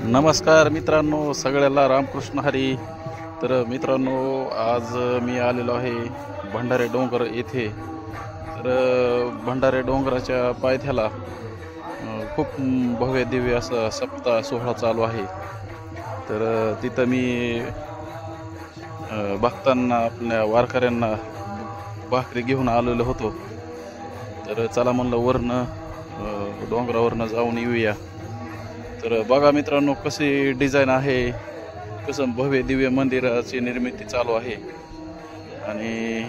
नमस्कार मित्रांनो, सगळ्याला रामकृष्ण हरी. तर मित्रांनो, आज मी आलेलो आहे भंडारे डोंगर येथे. तर भंडारे डोंगराच्या पायथ्याला खूप भव्य दिव्य असा सप्ताह सोहळा चालू आहे. तर तिथं मी भक्तांना, आपल्या वारकऱ्यांना भाकरी घेऊन आलेलो होतो. तर चला म्हणलं वरनं डोंगरावरनं जाऊन येऊया. तर बघा मित्रांनो, कशी डिझाईन आहे, कसं भव्य दिव्य मंदिराची निर्मिती चालू आहे आणि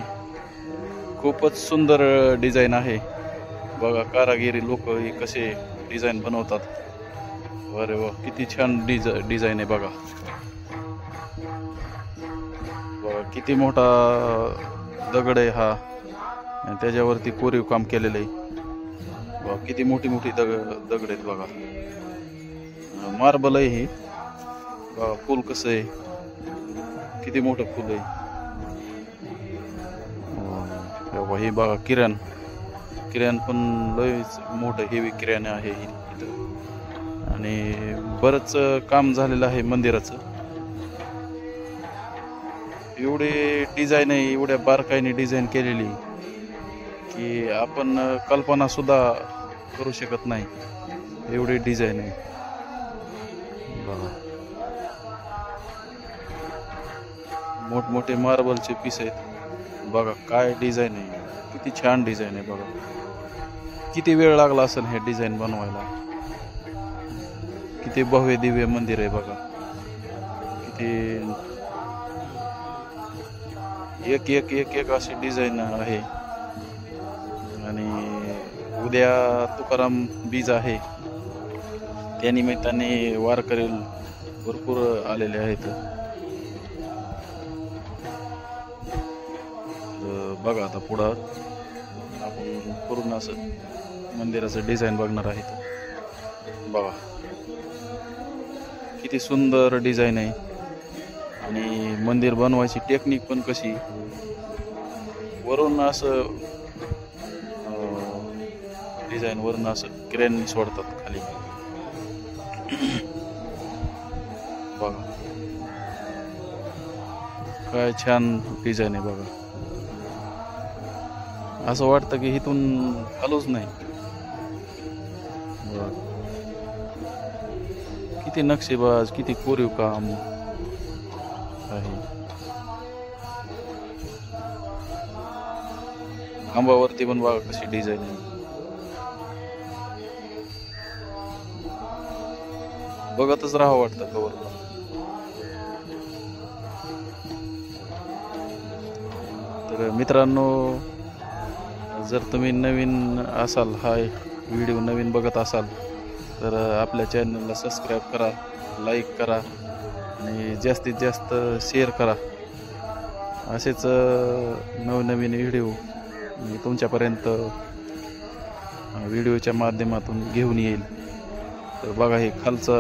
खूपच सुंदर डिझाईन आहे. बघा, कारागिरी लोक हे कसे डिझाईन बनवतात. अरे वा, किती छान डिझाईन आहे. बघा बघा, किती मोठा दगड आहे हा, आणि त्याच्यावरती कोरीव काम केलेलं आहे. बघा, किती मोठी मोठी दगड आहेत. बघा, मार्बल आहे ही. बघा फूल कसं आहे, किती मोठं फूल आहे. हे बघा, किरण पण लय मोठं हेवी किराणा आहे इथं, आणि बरंच काम झालेलं आहे मंदिराचं. एवढी डिझाईन आहे, एवढ्या बारकाईने डिझाईन केलेली की आपण कल्पना सुद्धा करू शकत नाही, एवढी डिझाईन आहे. बघा, मोठमोठे मार्बलचे पीस आहेत. बघा काय डिझाईन आहे, किती छान डिझाईन आहे. बघा, किती वेळ लागला असेल हे डिझाईन बनवायला. किती भव्य दिव्य मंदिर आहे. बघा, किती एक एक एक एक अशी डिझाईन आहे. आणि उद्या तुकाराम बीज आहे, त्या निमित्ताने वारकरी भरपूर आलेले आहेत. बघा, आता पुढं आपण पूर्ण असं मंदिराचं डिझाईन बघणार आहेत. बघा किती सुंदर डिझाईन आहे, आणि मंदिर बनवायची टेक्निक पण कशी, वरून असं डिझाईन वरून असं क्रेन सोडतात खाली. बघा काय छान डिझाईन आहे. बघा, असं वाटतं की इथून हलूच नाही. बघा किती नक्षीबाज, किती कोरीव काम आहे. खांबावरती पण बघा कशी डिझाईन आहे. बघतच राहावं वाटतं कवरला. तर मित्रांनो, जर तुम्ही नवीन असाल, हा व्हिडिओ नवीन बघत असाल, तर आपल्या चॅनलला सबस्क्राईब करा, लाईक करा, आणि जास्तीत जास्त शेअर करा. असेच नवनवीन व्हिडिओ मी तुमच्यापर्यंत व्हिडिओच्या माध्यमातून घेऊन येईल. तर बघा, हे खालचा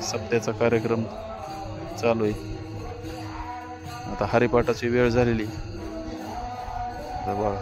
सप्त्याचा कार्यक्रम चालू आहे. आता हरिपाठाची वेळ झालेली. तर बघा,